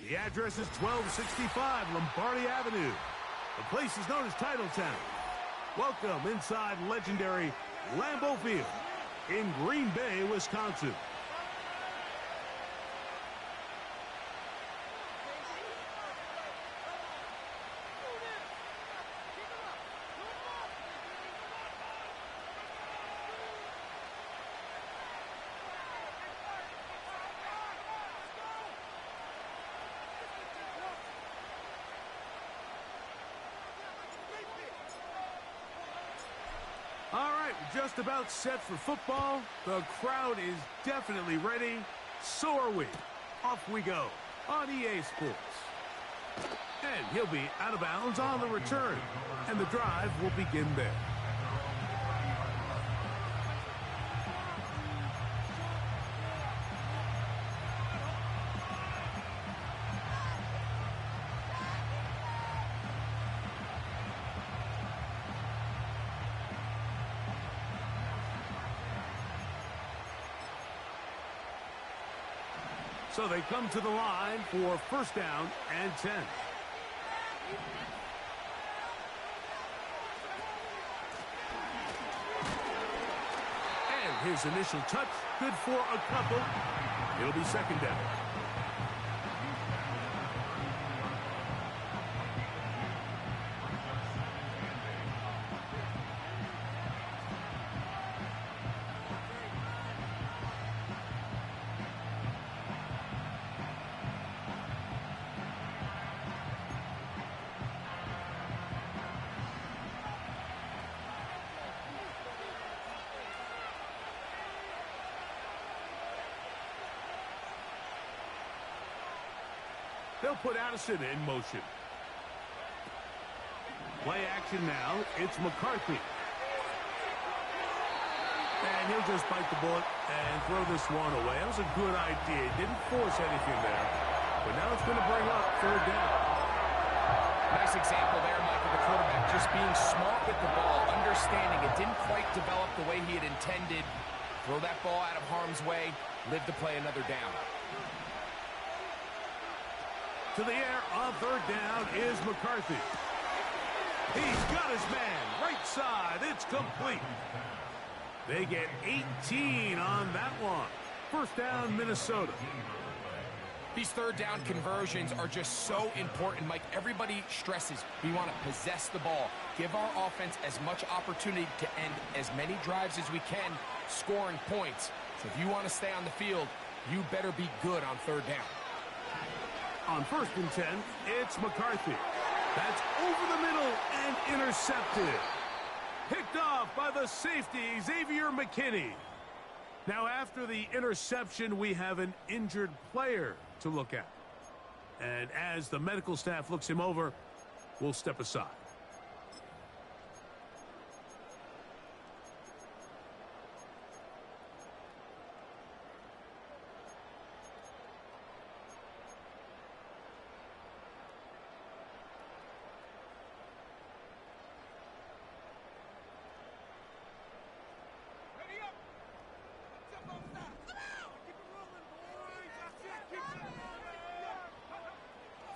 The address is 1265 Lombardi Avenue. The place is known as Titletown. Welcome inside legendary Lambeau Field in Green Bay, Wisconsin. All right, we're just about set for football. The crowd is definitely ready. So are we. Off we go on EA Sports. And he'll be out of bounds on the return. And the drive will begin there. So they come to the line for first down and 10. And his initial touch, good for a couple. It'll be second down. They'll put Addison in motion. Play action now. It's McCarthy. And he'll just bite the bullet and throw this one away. That was a good idea. Didn't force anything there. But now it's going to bring up third down. Nice example there, Mike, of the quarterback just being smart with the ball, understanding it didn't quite develop the way he had intended. Throw that ball out of harm's way, live to play another down. To the air on third down is McCarthy. He's got his man. Right side. It's complete. They get 18 on that one. First down, Minnesota. These third down conversions are just so important, Mike. Everybody stresses we want to possess the ball, give our offense as much opportunity to end as many drives as we can, scoring points. So if you want to stay on the field, you better be good on third down. On first and 10, it's McCarthy. That's over the middle and intercepted. Picked off by the safety, Xavier McKinney. Now, after the interception, we have an injured player to look at. And as the medical staff looks him over, we'll step aside.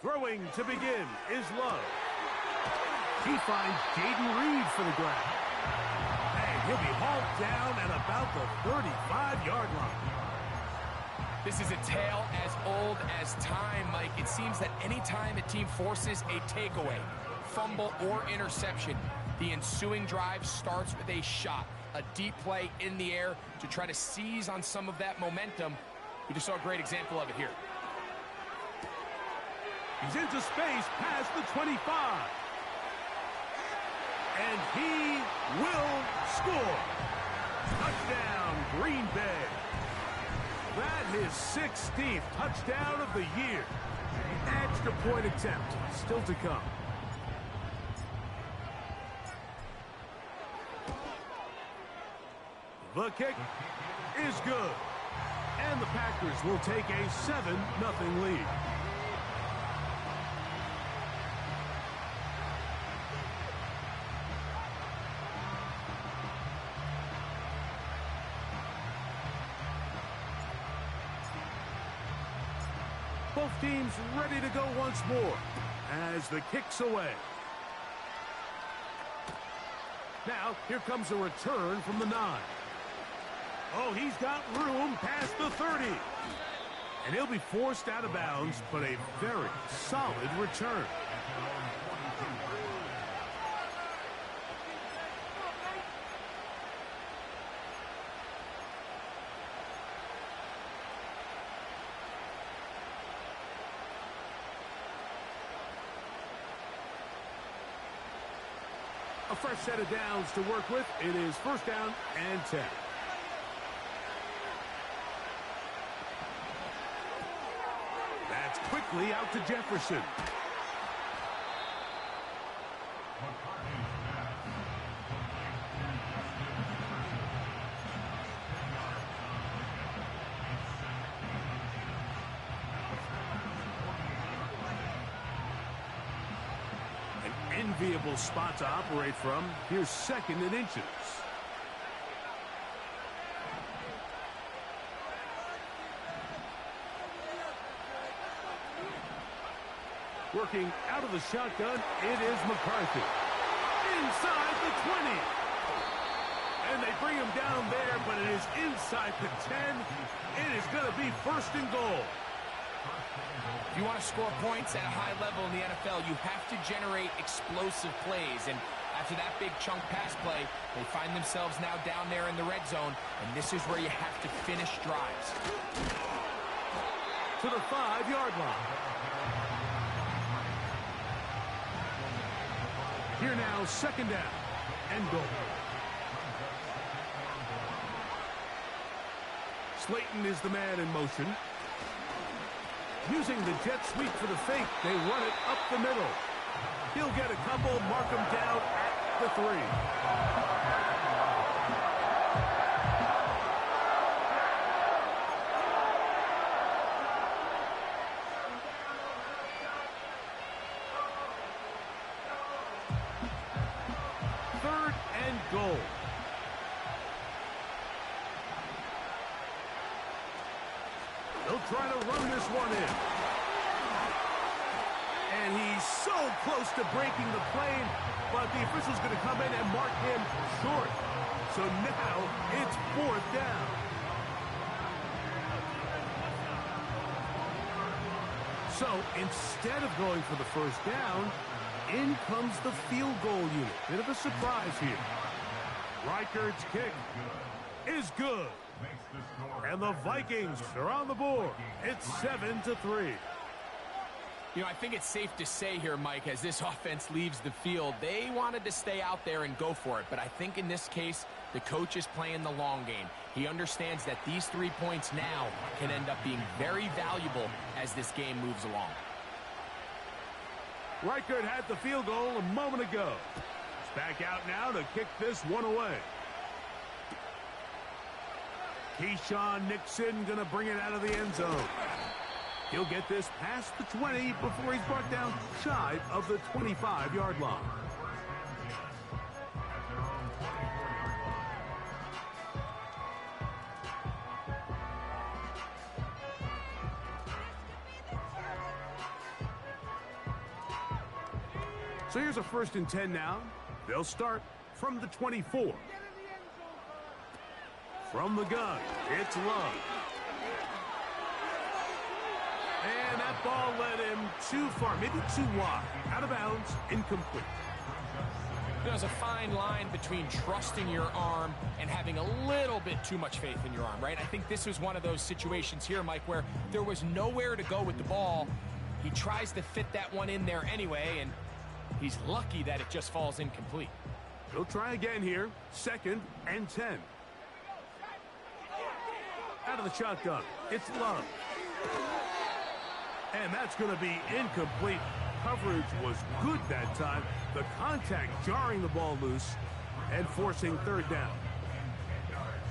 Throwing to begin is Love. He finds Jaden Reed for the grab. And he'll be hauled down at about the 35-yard line. This is a tale as old as time, Mike. It seems that any time a team forces a takeaway, fumble, or interception, the ensuing drive starts with a shot, a deep play in the air to try to seize on some of that momentum. We just saw a great example of it here. He's into space past the 25. And he will score. Touchdown, Green Bay. That is 16th touchdown of the year. Extra point attempt still to come. The kick is good. And the Packers will take a 7-0 lead. Both teams ready to go once more as the kick's away. Now, here comes a return from the 9. Oh, he's got room past the 30. And he'll be forced out of bounds, but a very solid return. A fresh set of downs to work with. It is first down and 10. That's quickly out to Jefferson. Enviable spot to operate from. Here's second and inches. Working out of the shotgun, it is McCarthy. Inside the 20. And they bring him down there, but it is inside the 10. It is going to be first and goal. If you want to score points at a high level in the NFL, you have to generate explosive plays. And after that big chunk pass play, they find themselves now down there in the red zone. And this is where you have to finish drives. To the 5-yard line. Here now, second down and goal. Slayton is the man in motion. Using the jet sweep for the fake, they run it up the middle. He'll get a couple, mark him down at the 3. Third and goal. They'll try to run this one in. And he's so close to breaking the plane, but the official's going to come in and mark him short. So now it's fourth down. So instead of going for the first down, in comes the field goal unit. Bit of a surprise here. Reichard's kick is good. And the Vikings are on the board. It's 7-3. You know, I think it's safe to say here, Mike, as this offense leaves the field, they wanted to stay out there and go for it. But I think in this case, the coach is playing the long game. He understands that these 3 points now can end up being very valuable as this game moves along. Reichard had the field goal a moment ago. He's back out now to kick this one away. Keyshawn Nixon going to bring it out of the end zone. He'll get this past the 20 before he's brought down shy of the 25-yard line. So here's a 1st and 10 now. They'll start from the 24. From the gun, it's Love. And that ball led him too far, maybe too wide. Out of bounds, incomplete. There's a fine line between trusting your arm and having a little bit too much faith in your arm, right? I think this was one of those situations here, Mike, where there was nowhere to go with the ball. He tries to fit that one in there anyway, and he's lucky that it just falls incomplete. He'll try again here. 2nd and 10. Out of the shotgun, it's Love. And that's going to be incomplete. Coverage was good that time. The contact jarring the ball loose and forcing 3rd down.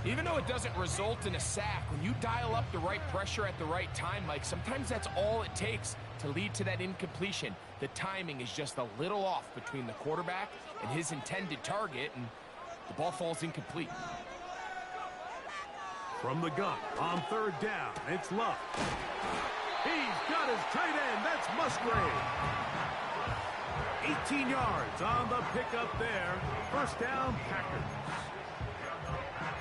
Even though it doesn't result in a sack, when you dial up the right pressure at the right time, Mike, sometimes that's all it takes to lead to that incompletion. The timing is just a little off between the quarterback and his intended target, and the ball falls incomplete. From the gun, on 3rd down, it's Love. He's got his tight end. That's Musgrave. 18 yards on the pickup there. First down, Packers.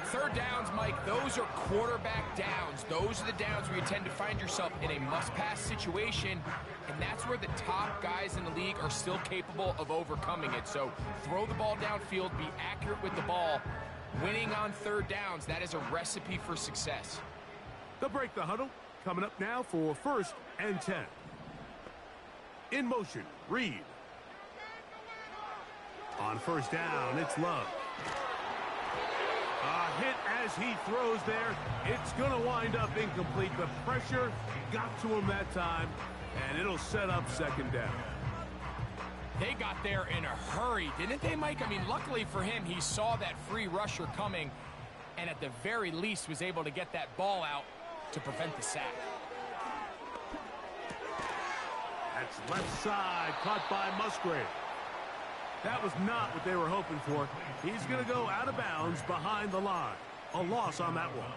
Third downs, Mike, those are quarterback downs. Those are the downs where you tend to find yourself in a must-pass situation, and that's where the top guys in the league are still capable of overcoming it. So throw the ball downfield, be accurate with the ball. Winning on third downs, that is a recipe for success. They'll break the huddle. Coming up now for 1st and 10. In motion, Reed. On first down, it's Love. A hit as he throws there. It's going to wind up incomplete. The pressure got to him that time, and it'll set up second down. They got there in a hurry, didn't they, Mike? I mean, luckily for him, he saw that free rusher coming, and at the very least was able to get that ball out to prevent the sack. That's left side, caught by Musgrave. That was not what they were hoping for. He's going to go out of bounds behind the line. A loss on that one.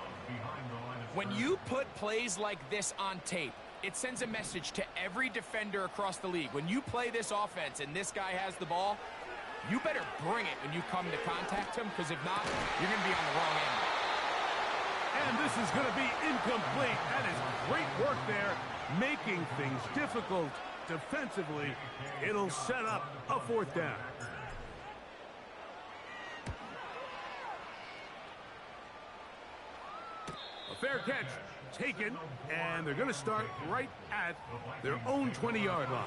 When you put plays like this on tape, it sends a message to every defender across the league. When you play this offense and this guy has the ball, you better bring it when you come to contact him, because if not, you're going to be on the wrong end. And this is going to be incomplete. That is great work there, making things difficult defensively. It'll set up a 4th down. A fair catch taken, and they're going to start right at their own 20-yard line.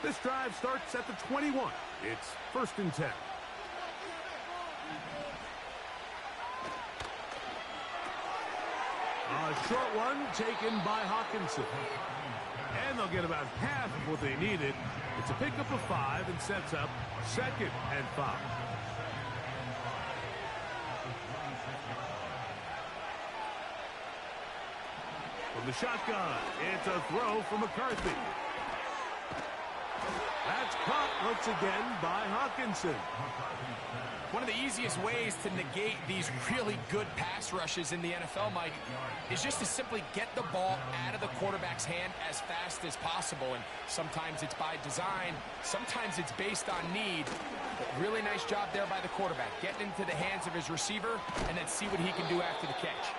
This drive starts at the 21. It's 1st and 10. A short one taken by Hawkinson. And they'll get about half of what they needed. It's a pickup of 5 and sets up 2nd and 5. From the shotgun, it's a throw from McCarthy. That's caught once again by Hawkinson. One of the easiest ways to negate these really good pass rushes in the NFL, Mike, is just to simply get the ball out of the quarterback's hand as fast as possible. And sometimes it's by design, sometimes it's based on need. But really nice job there by the quarterback, getting into the hands of his receiver and then see what he can do after the catch.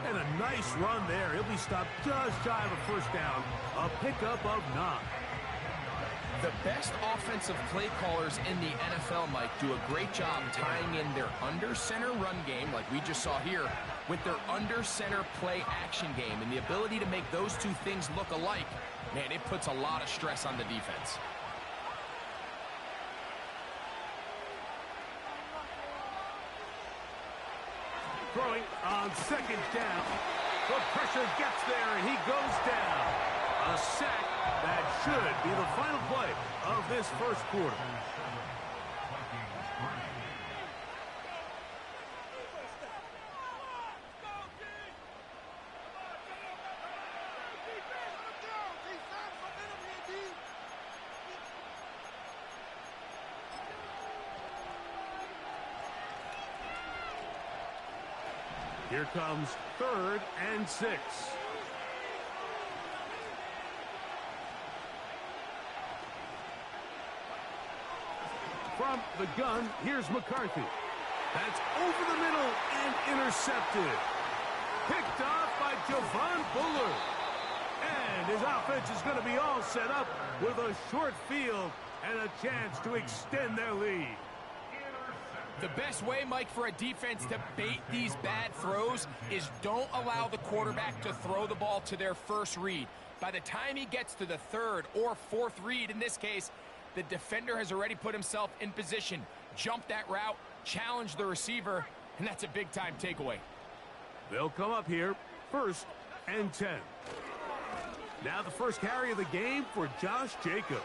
And a nice run there. He'll be stopped just shy of a 1st down. A pickup of 9. The best offensive play callers in the NFL, Mike, do a great job tying in their under-center run game, like we just saw here, with their under-center play action game. And the ability to make those two things look alike, man, it puts a lot of stress on the defense. Throwing on 2nd down. The pressure gets there, and he goes down. A sack that should be the final play of this 1st quarter. Here comes 3rd and 6. From the gun, here's McCarthy. That's over the middle and intercepted. Picked off by Javon Buller. And his offense is going to be all set up with a short field and a chance to extend their lead. The best way, Mike, for a defense to bait these bad throws is don't allow the quarterback to throw the ball to their first read. By the time he gets to the 3rd or 4th read, in this case, the defender has already put himself in position, jump that route, challenge the receiver, and that's a big-time takeaway. They'll come up here, 1st and 10. Now the first carry of the game for Josh Jacobs.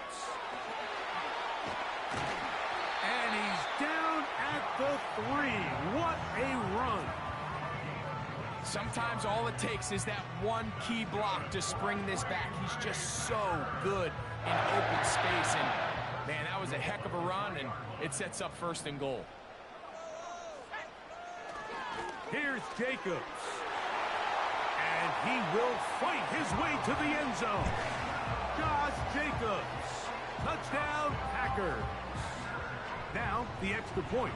And he's down at the 3. What a run. Sometimes all it takes is that one key block to spring this back. He's just so good in open space. And, man, that was a heck of a run, and it sets up 1st and goal. Here's Jacobs. And he will fight his way to the end zone. Josh Jacobs. Touchdown, Packers. Now, the extra point.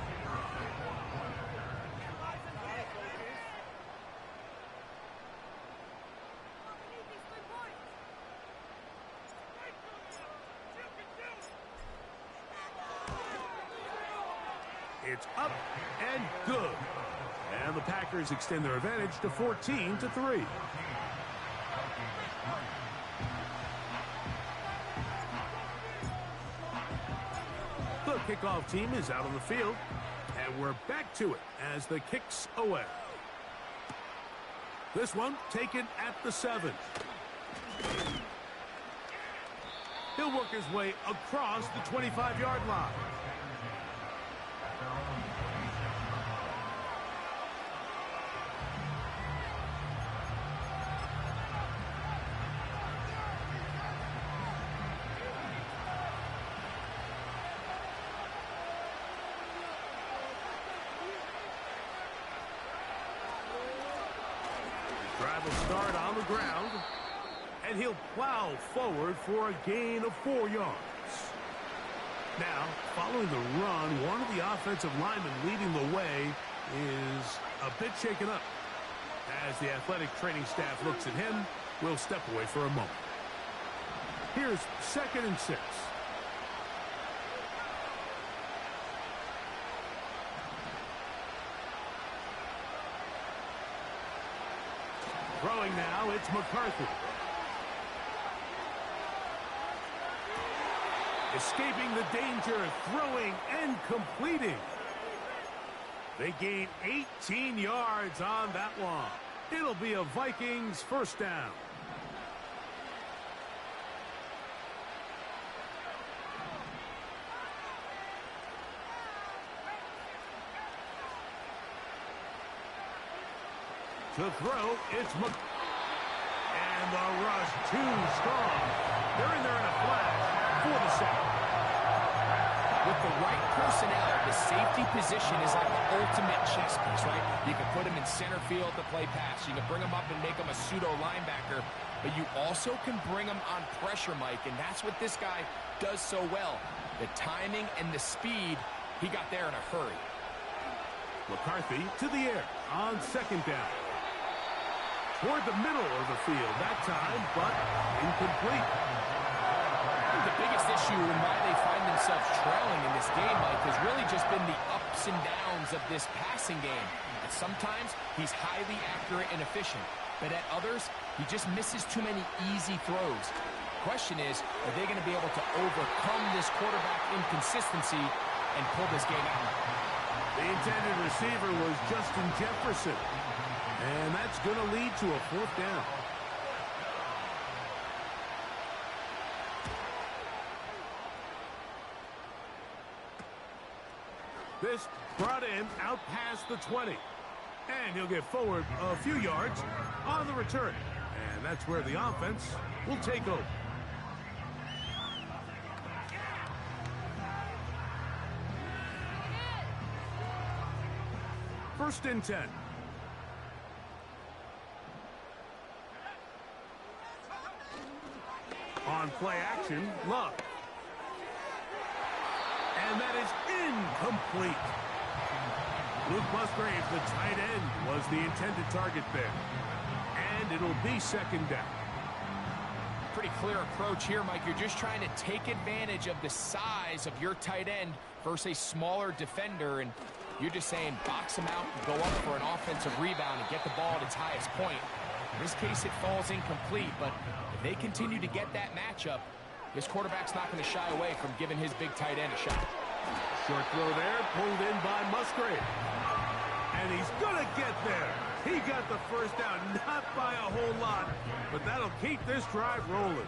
It's up and good. And the Packers extend their advantage to 14-3. The kickoff team is out on the field, and we're back to it as the kick's away. This one taken at the 7. He'll work his way across the 25-yard line. Drive will start on the ground, and he'll plow forward for a gain of 4 yards. Now, following the run, one of the offensive linemen leading the way is a bit shaken up. As the athletic training staff looks at him, we'll step away for a moment. Here's 2nd and 6. Throwing now, it's McCarthy. Escaping the danger, throwing and completing. They gain 18 yards on that one. It'll be a Vikings 1st down. To throw, it's and the rush too strong. They're in there in a flash for the sack. With the right personnel, the safety position is like the ultimate chess piece, right? You can put him in center field to play pass. You can bring him up and make him a pseudo linebacker, but you also can bring him on pressure, Mike, and that's what this guy does so well. The timing and the speed, he got there in a hurry. McCarthy to the air on 2nd down. Toward the middle of the field that time, but incomplete. The biggest issue and why they find themselves trailing in this game, Mike, has really just been the ups and downs of this passing game. And sometimes he's highly accurate and efficient, but at others, he just misses too many easy throws. The question is, are they going to be able to overcome this quarterback inconsistency and pull this game out? The intended receiver was Justin Jefferson. And that's going to lead to a 4th down. This brought in out past the 20. And he'll get forward a few yards on the return. And that's where the offense will take over. First and 10. On play action, Love. And that is incomplete. Luke Musgrave, the tight end, was the intended target there. And it'll be 2nd down. Pretty clear approach here, Mike. You're just trying to take advantage of the size of your tight end versus a smaller defender, and you're just saying box him out and go up for an offensive rebound and get the ball at its highest point. In this case, it falls incomplete, but if they continue to get that matchup, this quarterback's not going to shy away from giving his big tight end a shot. Short throw there, pulled in by Musgrave. And he's going to get there. He got the 1st down, not by a whole lot, but that'll keep this drive rolling.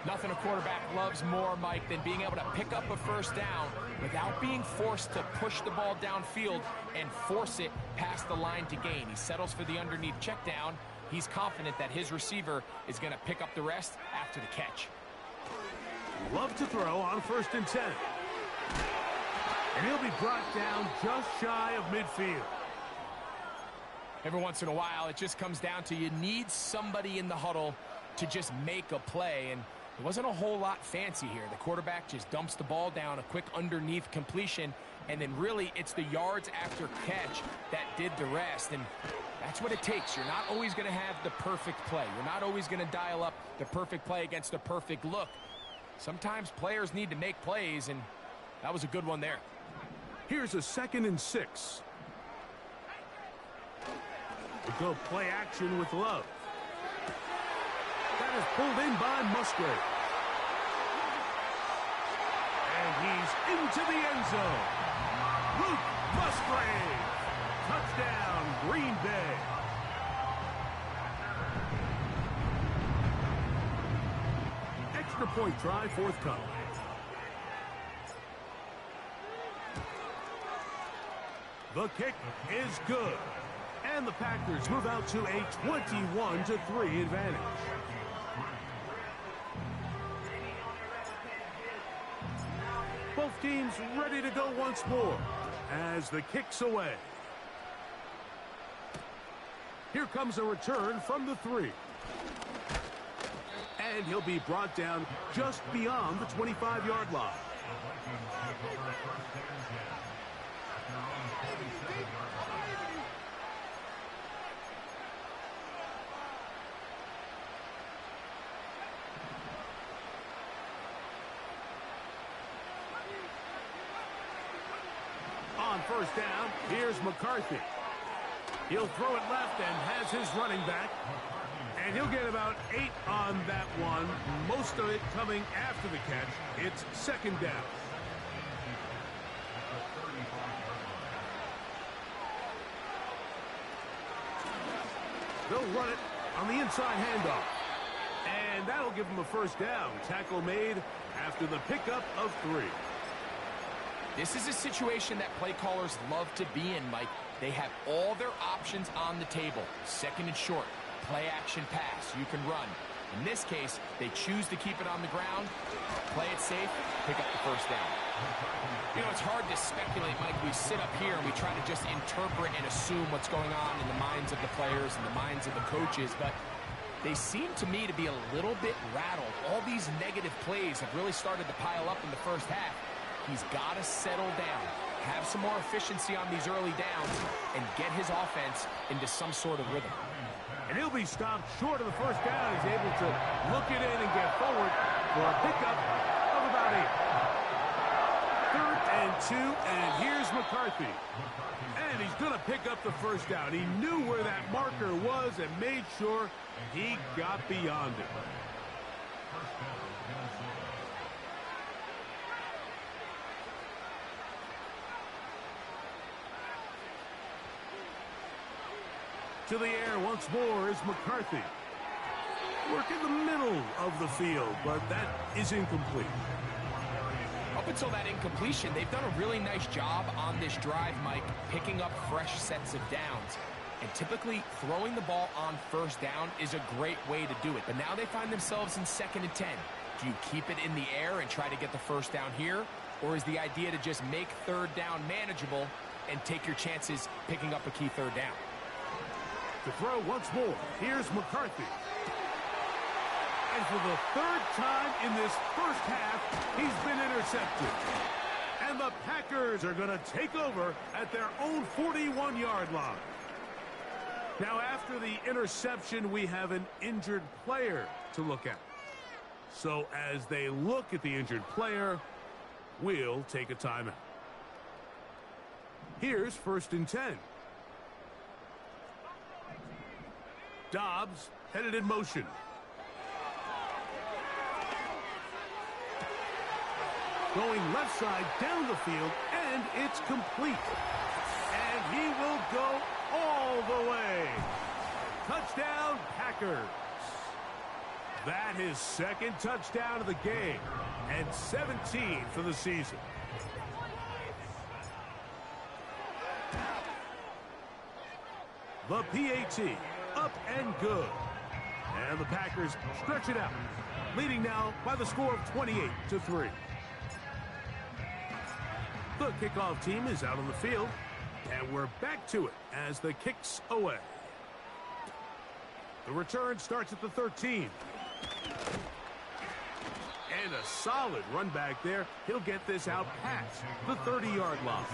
Nothing a quarterback loves more, Mike, than being able to pick up a first down without being forced to push the ball downfield and force it past the line to gain. He settles for the underneath check down. He's confident that his receiver is going to pick up the rest after the catch. Love to throw on 1st and 10. And he'll be brought down just shy of midfield. Every once in a while, it just comes down to you need somebody in the huddle to just make a play, and it wasn't a whole lot fancy here. The quarterback just dumps the ball down, a quick underneath completion, and then really it's the yards after catch that did the rest, and that's what it takes. You're not always going to have the perfect play. You're not always going to dial up the perfect play against the perfect look. Sometimes players need to make plays, and that was a good one there. Here's a 2nd and 6. We go play action with Love. That is pulled in by Musgrave. And he's into the end zone. Luke Musgrave. Touchdown, Green Bay. Extra point try forthcoming. The kick is good. And the Packers move out to a 21-3 advantage. Both teams ready to go once more as the kick's away. Here comes a return from the 3. And he'll be brought down just beyond the 25-yard line. On 1st down, here's McCarthy. He'll throw it left and has his running back. And he'll get about 8 on that one. Most of it coming after the catch. It's 2nd down. They'll run it on the inside handoff. And that'll give him a 1st down. Tackle made after the pickup of 3. This is a situation that play callers love to be in, Mike. They have all their options on the table. 2nd and short, play action pass, you can run. In this case, they choose to keep it on the ground, play it safe, pick up the 1st down. You know, it's hard to speculate, Mike. We sit up here and we try to just interpret and assume what's going on in the minds of the players and the minds of the coaches, but they seem to me to be a little bit rattled. All these negative plays have really started to pile up in the 1st half. He's got to settle down, have some more efficiency on these early downs, and get his offense into some sort of rhythm. And he'll be stopped short of the 1st down. He's able to look it in and get forward for a pickup of about 8. 3rd and 2, and here's McCarthy. And he's going to pick up the 1st down. He knew where that marker was and made sure he got beyond it. To the air once more is McCarthy. Work in the middle of the field, but that is incomplete. Up until that incompletion, they've done a really nice job on this drive, Mike, picking up fresh sets of downs. And typically, throwing the ball on 1st down is a great way to do it. But now they find themselves in 2nd and 10. Do you keep it in the air and try to get the 1st down here? Or is the idea to just make 3rd down manageable and take your chances picking up a key 3rd down? To throw once more, here's McCarthy. And for the 3rd time in this 1st half, he's been intercepted. And the Packers are going to take over at their own 41-yard line. Now, after the interception, we have an injured player to look at. So as they look at the injured player, we'll take a timeout. Here's 1st and 10. Dobbs headed in motion. Going left side down the field, and it's complete. And he will go all the way. Touchdown, Packers. That his second touchdown of the game, and 17 for the season. The PAT, up and good. And the Packers stretch it out, leading now by the score of 28-3. The kickoff team is out on the field, and we're back to it as the kick's away. The return starts at the 13. And a solid run back there. He'll get this out past the 30-yard line.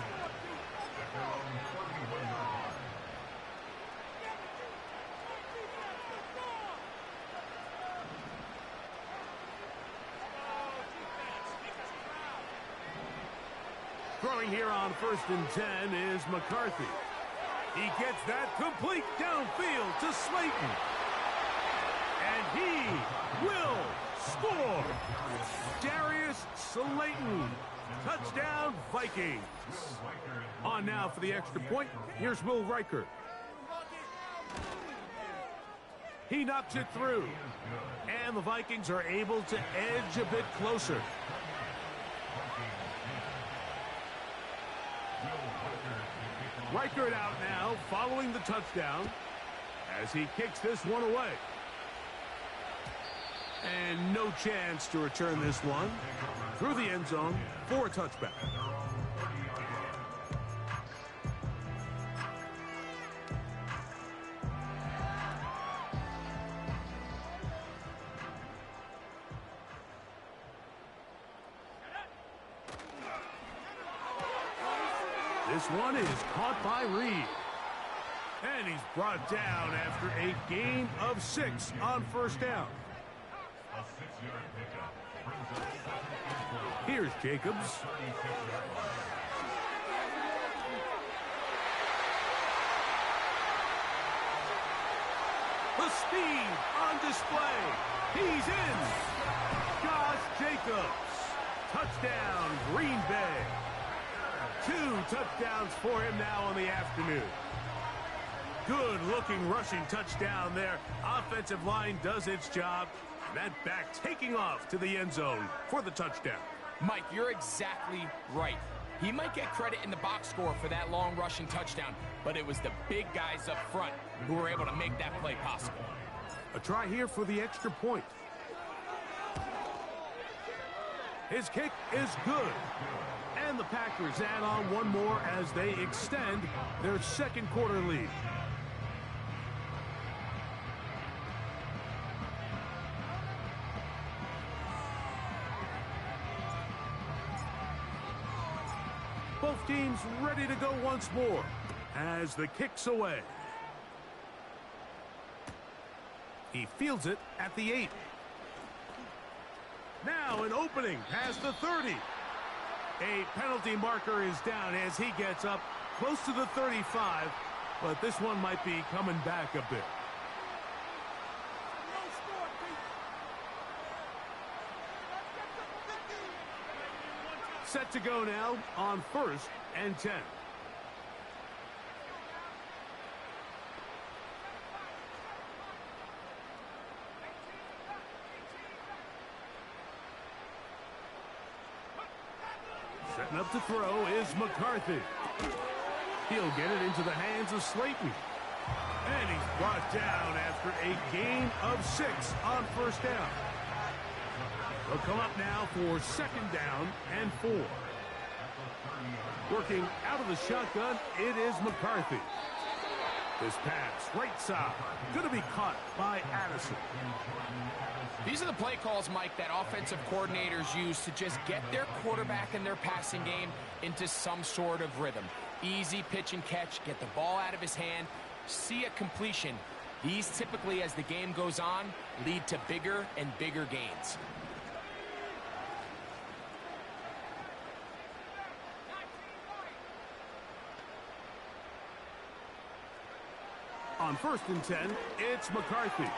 Throwing here on 1st and 10 is McCarthy. He gets that complete downfield to Slayton. And he will score. Darius Slayton. Touchdown, Vikings. On now for the extra point. Here's Will Riker. He knocks it through. And the Vikings are able to edge a bit closer. Reichert out now, following the touchdown, as he kicks this one away. And no chance to return this one through the end zone for a touchback. This one is caught by Reed. And he's brought down after a gain of 6 on 1st down. Here's Jacobs. The speed on display. He's in. Josh Jacobs. Touchdown, Green Bay. 2 touchdowns for him now on the afternoon. Good-looking rushing touchdown there. Offensive line does its job. That back taking off to the end zone for the touchdown. Mike, you're exactly right. He might get credit in the box score for that long rushing touchdown, but it was the big guys up front who were able to make that play possible. A try here for the extra point. His kick is good. And the Packers add on one more as they extend their second quarter lead. Both teams ready to go once more as the kick's away. He fields it at the 8. Now an opening past the 30. A penalty marker is down as he gets up close to the 35, but this one might be coming back a bit. Set to go now on 1st and 10. Setting up to throw is McCarthy. He'll get it into the hands of Slayton. And he's brought down after a gain of 6 on 1st down. They'll come up now for 2nd down and 4. Working out of the shotgun, it is McCarthy. This pass, right side, going to be caught by Addison. These are the play calls, Mike, that offensive coordinators use to just get their quarterback and their passing game into some sort of rhythm. Easy pitch and catch, get the ball out of his hand, see a completion. These typically, as the game goes on, lead to bigger and bigger gains. On 1st and 10, it's McCarthy.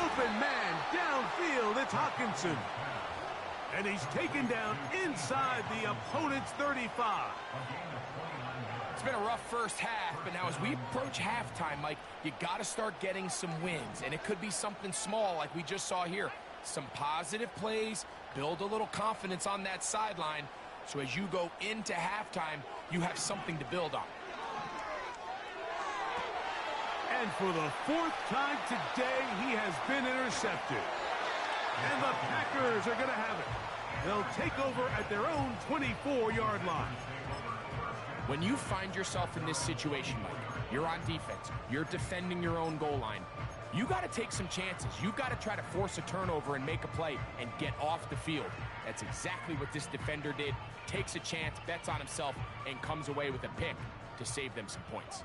Open man downfield, it's Hawkinson. And he's taken down inside the opponent's 35. It's been a rough first half, but now as we approach halftime, Mike, you got to start getting some wins, and it could be something small like we just saw here. Some positive plays, build a little confidence on that sideline, so as you go into halftime, you have something to build on. And for the fourth time today, he has been intercepted. And the Packers are going to have it. They'll take over at their own 24-yard line. When you find yourself in this situation, Mike, you're on defense, you're defending your own goal line, you got to take some chances. You got to try to force a turnover and make a play and get off the field. That's exactly what this defender did. Takes a chance, bets on himself, and comes away with a pick to save them some points.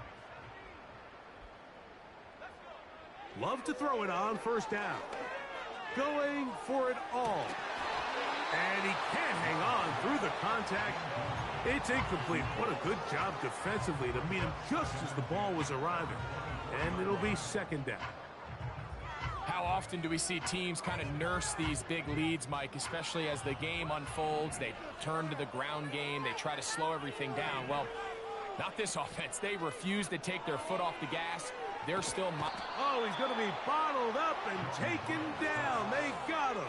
Love to throw it on first down. Going for it all. And he can't hang on through the contact. It's incomplete. What a good job defensively to meet him just as the ball was arriving. And it'll be second down. How often do we see teams kind of nurse these big leads, Mike, especially as the game unfolds? They turn to the ground game. They try to slow everything down. Well, not this offense. They refuse to take their foot off the gas. They're still... Oh, he's going to be bottled up and taken down. They got him.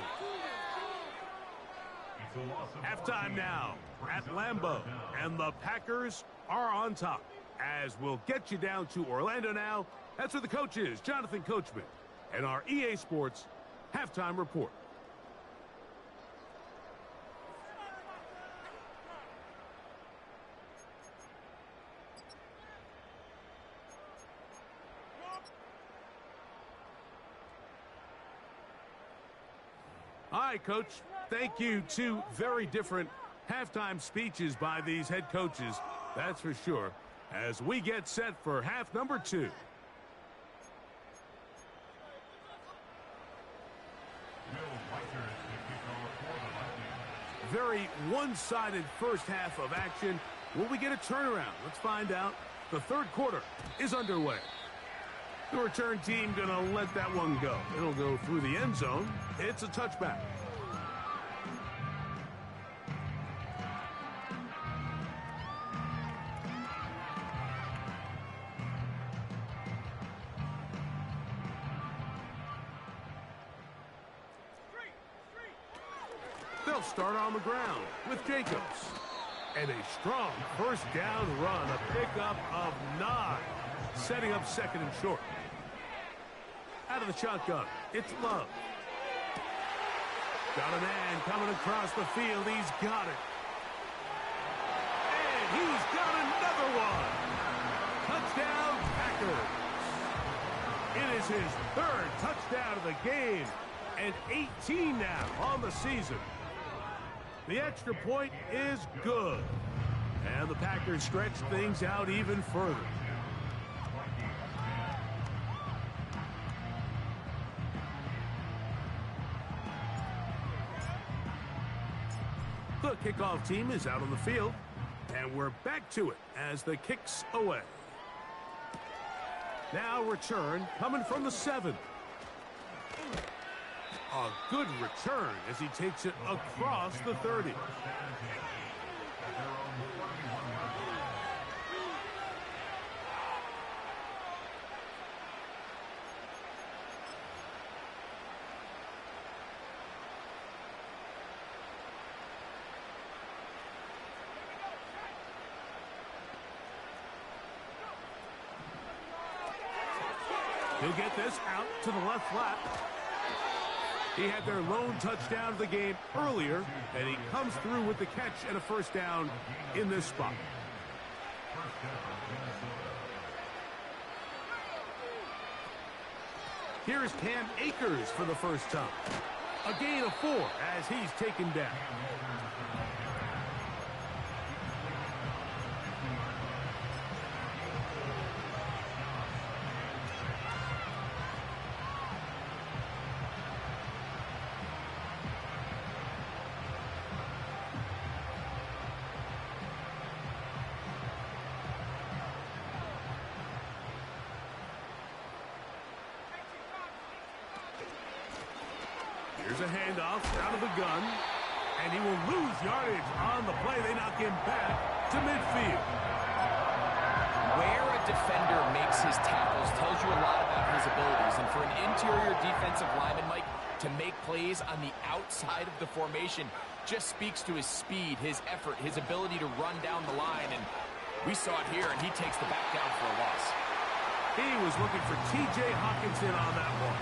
Halftime now at Lambeau, and the Packers are on top. As we'll get you down to Orlando now, that's where the coach is, Jonathan Coachman, and our EA Sports Halftime Report. All right, Coach. Thank you. Two very different halftime speeches by these head coaches, that's for sure, as we get set for half number 2. Very one-sided first half of action. Will we get a turnaround? Let's find out. The third quarter is underway. The return team going to let that one go. It'll go through the end zone. It's a touchback. They'll start on the ground with Jacobs. And a strong first down run, a pickup of 9, setting up second and short. Out of the shotgun, it's Love. Got a man coming across the field. He's got it. And he's got another one. Touchdown, Packers. It is his 3rd touchdown of the game. And 18 now on the season. The extra point is good. And the Packers stretch things out even further. The kickoff team is out on the field. And we're back to it as the kick's away. Now return coming from the 7. A good return as he takes it across the 30. He'll get this out to the left flat. He had their lone touchdown of the game earlier, and he comes through with the catch and a first down in this spot. Here's Cam Akers for the first time. A gain of 4 as he's taken down. Here's a handoff out of the gun, and he will lose yardage on the play. They knock him back to midfield. Where a defender makes his tackles tells you a lot about his abilities. And for an interior defensive lineman, Mike, to make plays on the outside of the formation just speaks to his speed, his effort, his ability to run down the line. And we saw it here, and he takes the back down for a loss. He was looking for T.J. Hawkinson on that one.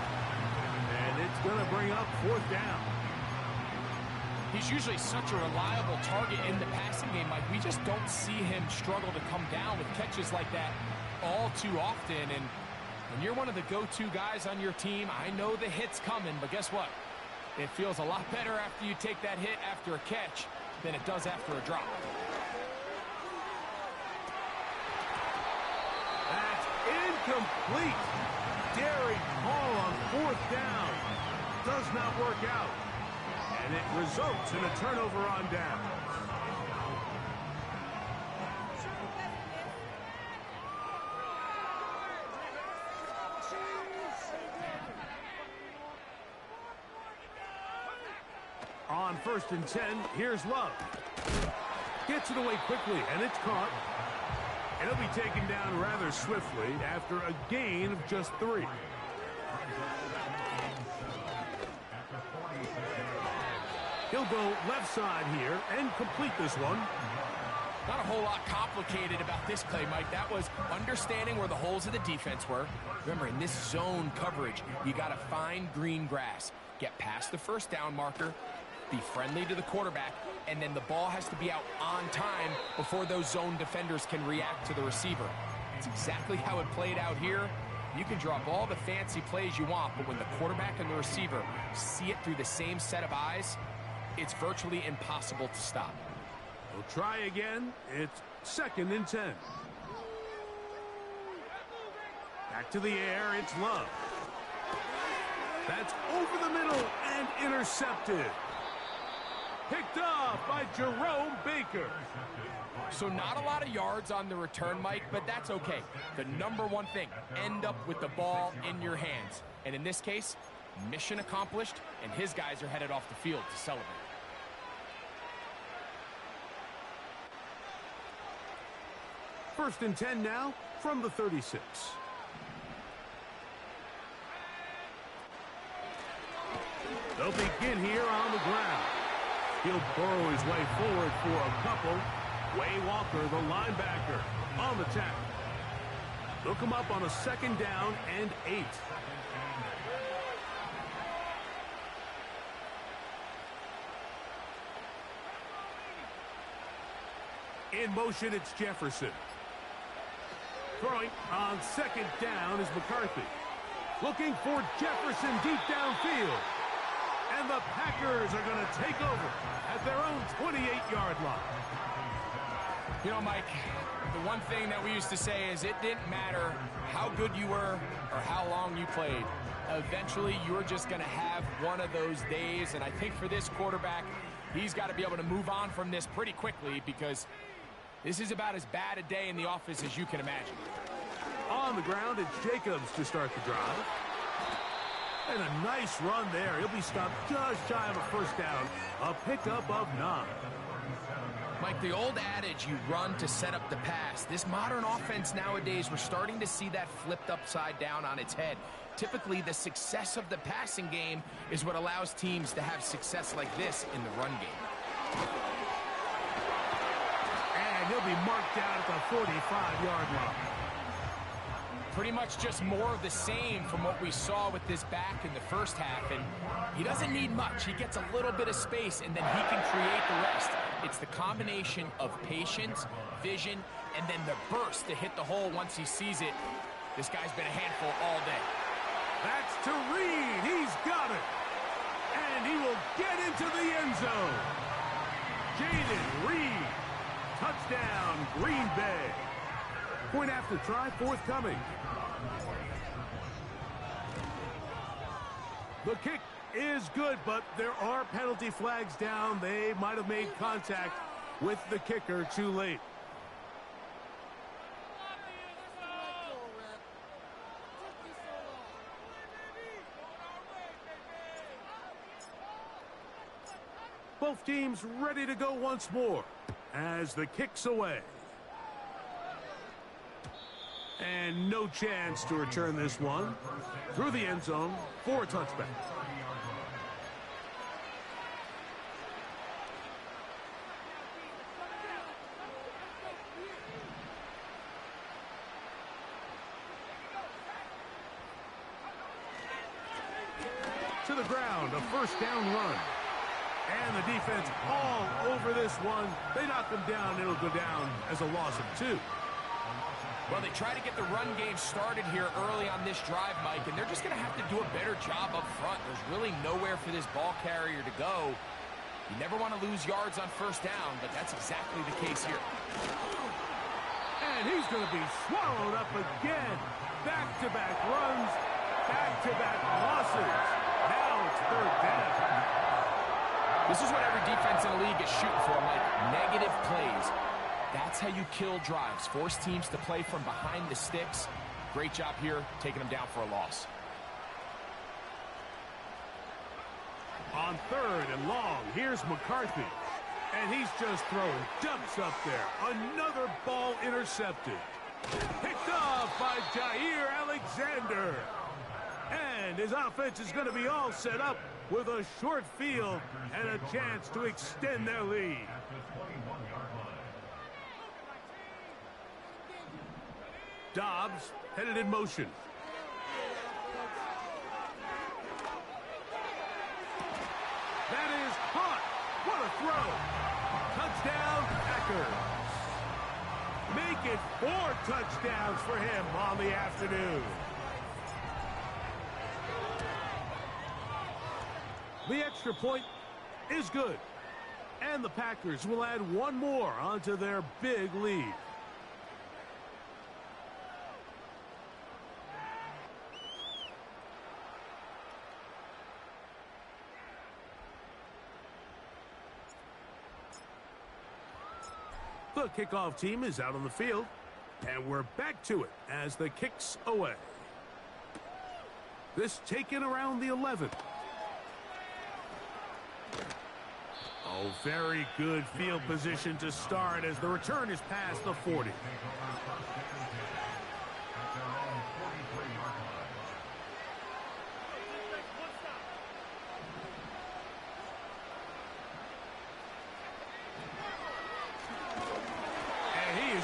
And it's going to bring up 4th down. He's usually such a reliable target in the passing game, Mike. We just don't see him struggle to come down with catches like that all too often. And when you're one of the go-to guys on your team, I know the hit's coming, but guess what? It feels a lot better after you take that hit after a catch than it does after a drop. That's incomplete. Daring call on 4th down. Does not work out. And it results in a turnover on down. On 1st and 10, here's Love. Gets it away quickly, and it's caught. And he'll be taken down rather swiftly after a gain of just 3. He'll go left side here and complete this one. Not a whole lot complicated about this play, Mike. That was understanding where the holes of the defense were. Remember, in this zone coverage, you got to find green grass. Get past the 1st down marker, be friendly to the quarterback, and then the ball has to be out on time before those zone defenders can react to the receiver. It's exactly how it played out here. You can drop all the fancy plays you want, but when the quarterback and the receiver see it through the same set of eyes, it's virtually impossible to stop. We'll try again. It's 2nd and 10. Back to the air. It's Love. That's over the middle and intercepted. Picked off by Jerome Baker. So not a lot of yards on the return, Mike, but that's okay. The number one thing, end up with the ball in your hands. And in this case, mission accomplished, and his guys are headed off the field to celebrate. First and 10 now from the 36. They'll begin here on the ground. He'll burrow his way forward for a couple. Way Walker, the linebacker, on the tackle. They'll come up on a 2nd down and 8. In motion, it's Jefferson. Throwing on 2nd down is McCarthy. Looking for Jefferson deep downfield. And the Packers are going to take over at their own 28-yard line. You know, Mike, the one thing that we used to say is it didn't matter how good you were or how long you played. Eventually, you're just going to have one of those days. And I think for this quarterback, he's got to be able to move on from this pretty quickly because this is about as bad a day in the office as you can imagine. On the ground, it's Jacobs to start the drive. And a nice run there. He'll be stopped just shy of a 1st down. A pickup of 9. Mike, the old adage, you run to set up the pass. This modern offense nowadays, we're starting to see that flipped upside down on its head. Typically, the success of the passing game is what allows teams to have success like this in the run game. And he'll be marked down at the 45-yard line. Pretty much just more of the same from what we saw with this back in the first half. And he doesn't need much. He gets a little bit of space, and then he can create the rest. It's the combination of patience, vision, and then the burst to hit the hole once he sees it. This guy's been a handful all day. That's to Reed. He's got it. And he will get into the end zone. Jaden Reed. Touchdown, Green Bay. Point after try forthcoming. The kick is good, but there are penalty flags down. They might have made contact with the kicker too late. Both teams ready to go once more as the kick's away. And no chance to return this one through the end zone for a touchback. To the ground, a first down run. And the defense all over this one. They knock them down. It'll go down as a loss of 2. Well, they try to get the run game started here early on this drive, Mike, and they're just going to have to do a better job up front. There's really nowhere for this ball carrier to go. You never want to lose yards on first down, but that's exactly the case here. And he's going to be swallowed up again. Back-to-back runs, back-to-back losses. Now it's third down. This is what every defense in the league is shooting for, Mike. Negative plays. That's how you kill drives. Force teams to play from behind the sticks. Great job here, taking them down for a loss. On third and long, here's McCarthy. And he's just throwing dumps up there. Another ball intercepted. Picked off by Jair Alexander. And his offense is going to be all set up with a short field and a chance to extend their lead. Dobbs headed in motion. That is caught. What a throw. Touchdown, Packers. Make it 4 touchdowns for him on the afternoon. The extra point is good. And the Packers will add one more onto their big lead. The kickoff team is out on the field, and we're back to it as the kick's away. This taken around the 11. Oh, very good field position to start as the return is past the 40.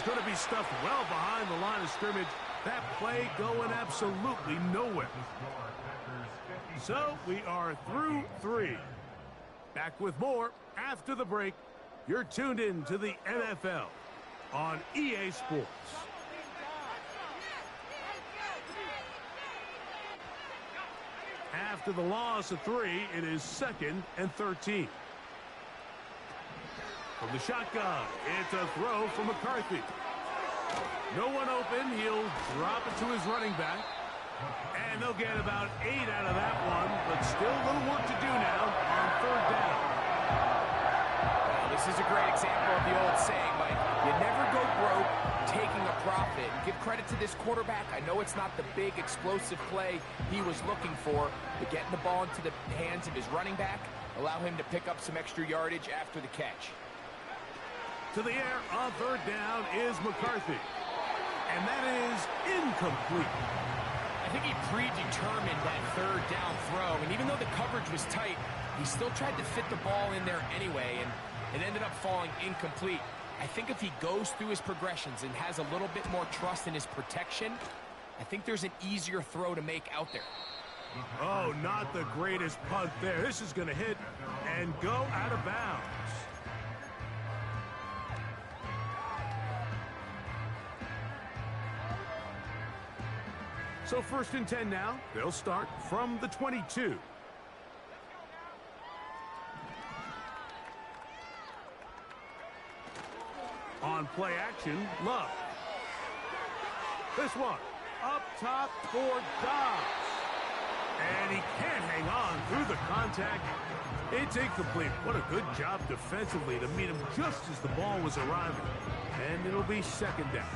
Going to be stuffed well behind the line of scrimmage. That play going absolutely nowhere. So we are through 3. Back with more after the break. You're tuned in to the NFL on EA Sports. After the loss of 3, it is 2nd and 13. From the shotgun, it's a throw from McCarthy. No one open. He'll drop it to his running back. And they'll get about 8 out of that one, but still a little work to do now on third down. Well, this is a great example of the old saying, Mike. You never go broke taking a profit. Give credit to this quarterback. I know it's not the big explosive play he was looking for, but getting the ball into the hands of his running back, allow him to pick up some extra yardage after the catch. To the air on third down is McCarthy. And that is incomplete. I think he predetermined that third down throw, and even though the coverage was tight, he still tried to fit the ball in there anyway, and it ended up falling incomplete. I think if he goes through his progressions and has a little bit more trust in his protection, I think there's an easier throw to make out there. Oh, not the greatest punt there. This is going to hit and go out of bounds. So 1st and 10 now. They'll start from the 22. On play action, Love. This one up top for Dobbs. And he can't hang on through the contact. It's incomplete. What a good job defensively to meet him just as the ball was arriving. And it'll be 2nd down.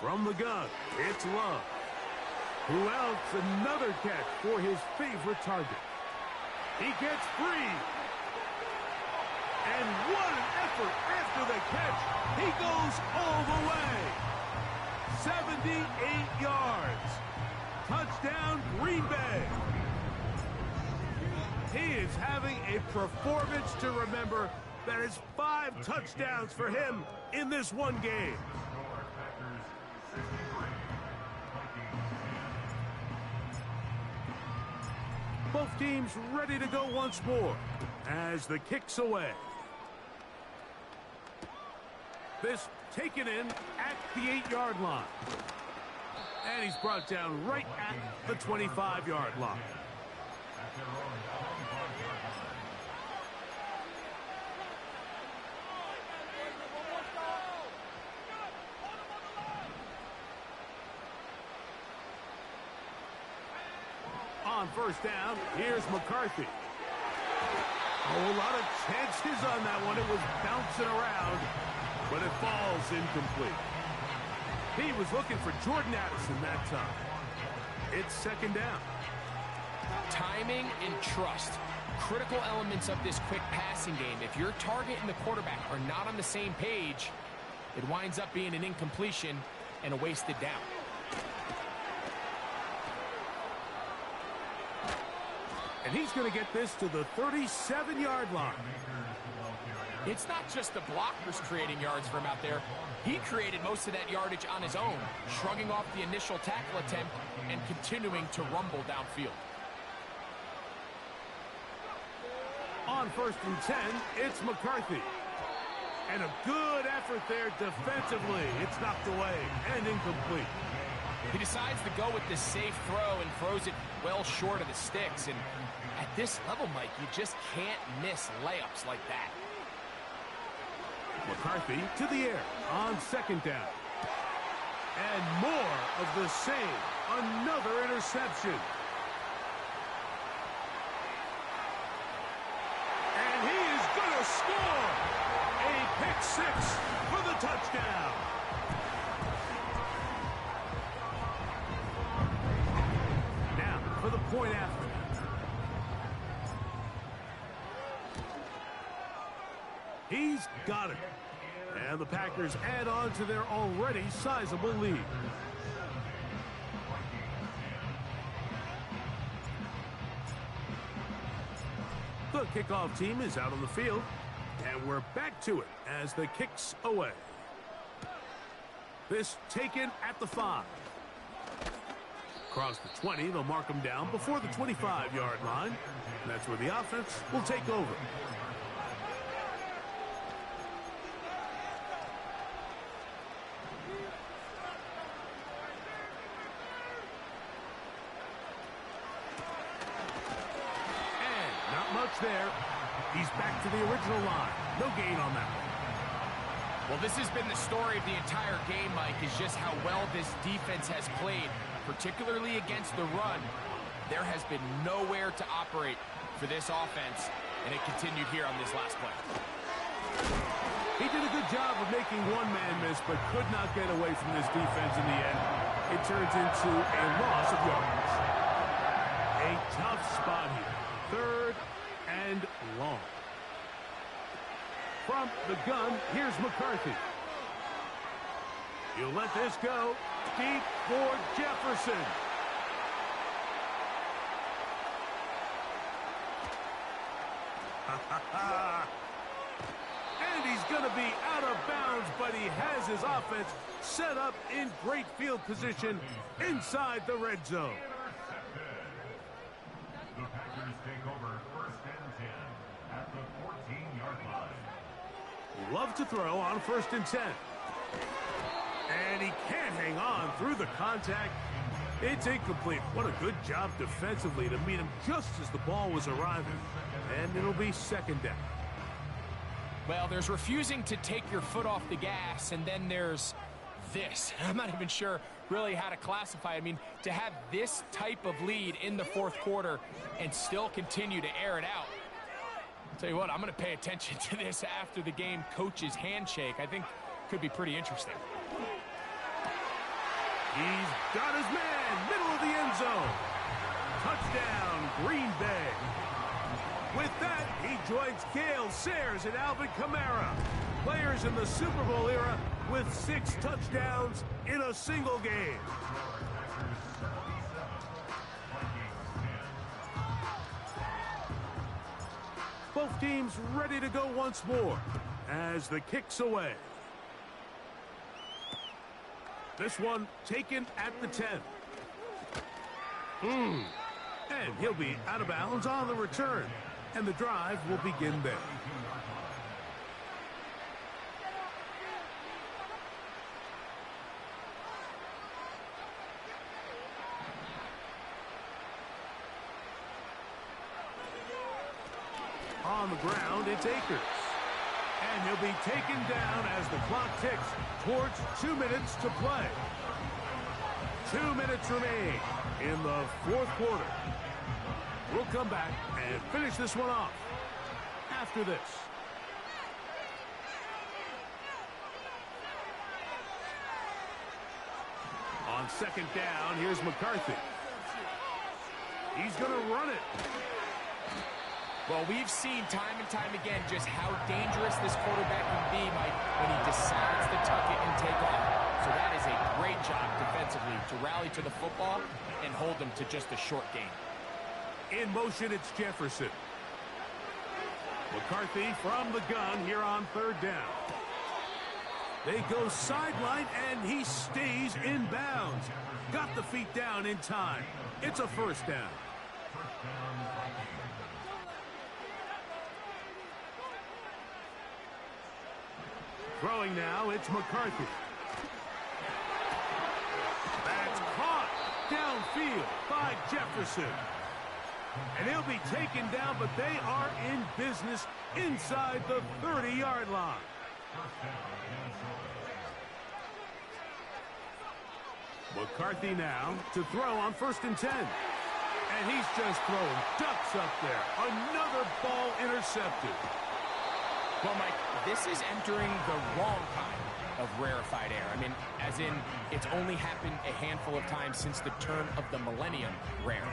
From the gun, it's Love. Who else? Another catch for his favorite target. He gets free. And what an effort after the catch. He goes all the way. 78 yards. Touchdown, Green Bay. He is having a performance to remember. That is 5 touchdowns for him in this one game. Both teams ready to go once more as the kick's away. This taken in at the 8-yard line. And he's brought down right at the 25-yard line. On first down, here's McCarthy. Oh, a lot of chances on that one. It was bouncing around, but it falls incomplete. He was looking for Jordan Addison that time. It's second down. Timing and trust. Critical elements of this quick passing game. If your target and the quarterback are not on the same page, it winds up being an incompletion and a wasted down. And he's going to get this to the 37-yard line. It's not just the blockers creating yards for him out there. He created most of that yardage on his own, shrugging off the initial tackle attempt and continuing to rumble downfield. On first and 10, it's McCarthy. And a good effort there defensively. It's knocked away and incomplete. He decides to go with the safe throw and throws it well short of the sticks. And at this level, Mike, you just can't miss layups like that. McCarthy to the air on second down. And more of the same. Another interception. And he is going to score. A pick six for the touchdown. Now for the point after. He's got it. And the Packers add on to their already sizable lead. The kickoff team is out on the field. And we're back to it as the kick's away. This taken at the 5. Across the 20, they'll mark him down before the 25-yard line. And that's where the offense will take over. There. He's back to the original line. No gain on that one. Well, this has been the story of the entire game, Mike, is just how well this defense has played, particularly against the run. There has been nowhere to operate for this offense, and it continued here on this last play. He did a good job of making one man miss, but could not get away from this defense in the end. It turns into a loss of yards. A tough spot here. Third and long. From the gun, here's McCarthy. He'll let this go. Deep for Jefferson. And he's going to be out of bounds, but he has his offense set up in great field position inside the red zone. The Packers take over first and 10 at the 14-yard line. Love to throw on first and 10. And he can't hang on through the contact. It's incomplete. What a good job defensively to meet him just as the ball was arriving. And it'll be second down. Well, there's refusing to take your foot off the gas, and then there's this. I'm not even sure really how to classify it. I mean, to have this type of lead in the fourth quarter and still continue to air it out. I'll tell you what, I'm going to pay attention to this after the game coach's handshake. I think could be pretty interesting. He's got his man, middle of the end zone. Touchdown, Green Bay. With that, he joins Gale Sayers and Alvin Kamara, players in the Super Bowl era with 6 touchdowns in a single game. Both teams ready to go once more as the kick's away. This one taken at the 10. And he'll be out of bounds on the return. And the drive will begin there. On the ground, it's Akers. And he'll be taken down as the clock ticks towards 2 minutes to play. 2 minutes remain in the fourth quarter. We'll come back and finish this one off after this. On second down, here's McCarthy. He's going to run it. Well, we've seen time and time again just how dangerous this quarterback can be, Mike, when he decides to tuck it and take off. So that is a great job defensively to rally to the football and hold them to just a short gain. In motion, it's Jefferson. McCarthy from the gun here on third down. They go sideline, and he stays in bounds. Got the feet down in time. It's a first down. Throwing now, it's McCarthy. That's caught downfield by Jefferson. And he'll be taken down, but they are in business inside the 30-yard line. McCarthy now to throw on 1st and 10. And he's just throwing ducks up there. Another ball intercepted. Well, Mike, this is entering the wrong kind of rarefied air. I mean, as in, it's only happened a handful of times since the turn of the millennium rare.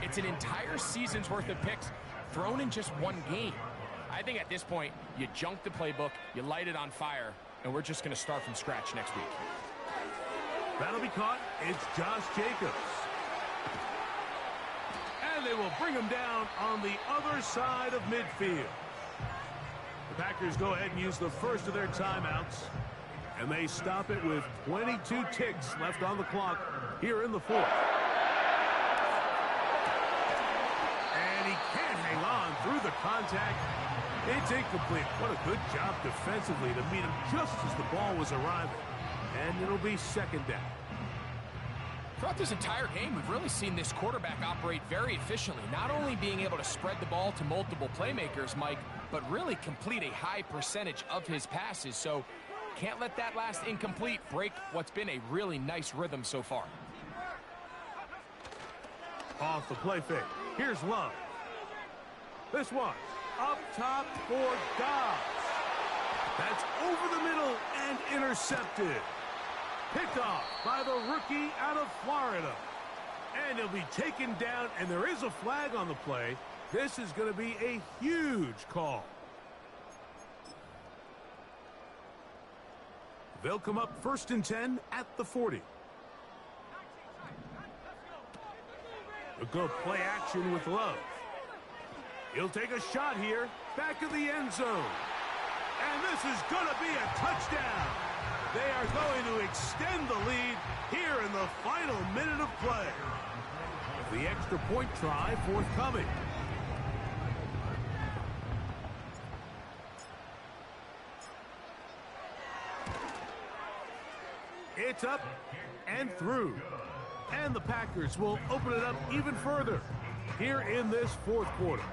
It's an entire season's worth of picks thrown in just one game. I think at this point, you junk the playbook, you light it on fire, and we're just going to start from scratch next week. That'll be caught. It's Josh Jacobs. And they will bring him down on the other side of midfield. The Packers go ahead and use the first of their timeouts, and they stop it with 22 ticks left on the clock here in the fourth. And he can't hang on through the contact. It's incomplete. What a good job defensively to meet him just as the ball was arriving. And it'll be second down. Throughout this entire game, we've really seen this quarterback operate very efficiently, not only being able to spread the ball to multiple playmakers, Mike, but really complete a high percentage of his passes. So can't let that last incomplete break what's been a really nice rhythm so far. Off the play fake. Here's Love. This one up top for Dobbs. That's over the middle and intercepted. Picked off by the rookie out of Florida. And he'll be taken down, and there is a flag on the play. This is going to be a huge call. They'll come up 1st and 10 at the 40. They'll go play action with Love. He'll take a shot here, back of the end zone. And this is going to be a touchdown. They are going to extend the lead here in the final minute of play. The extra point try forthcoming. It's up and through. And the Packers will open it up even further here in this fourth quarter.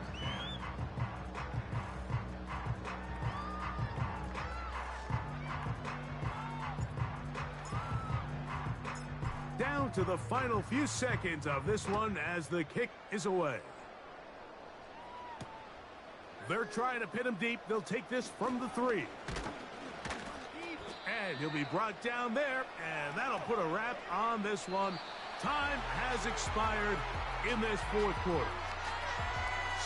Down to the final few seconds of this one as the kick is away. They're trying to pin him deep. They'll take this from the 3. And he'll be brought down there, and that'll put a wrap on this one. Time has expired in this fourth quarter.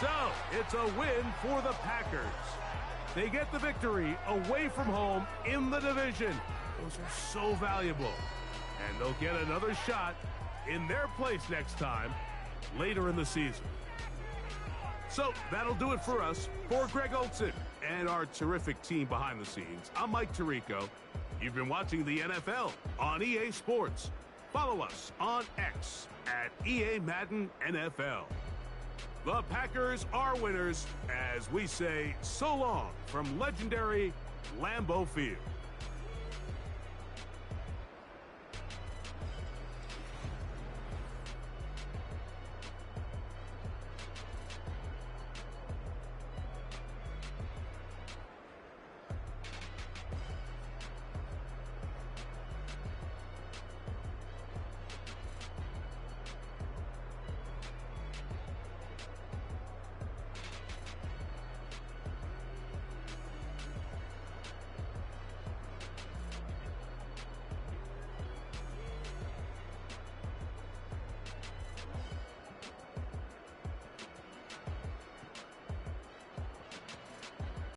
So, it's a win for the Packers. They get the victory away from home in the division. Those are so valuable. And they'll get another shot in their place next time, later in the season. So, that'll do it for us. For Greg Olson and our terrific team behind the scenes, I'm Mike Tirico. You've been watching the NFL on EA Sports. Follow us on X at EA Madden NFL. The Packers are winners as we say so long from legendary Lambeau Field.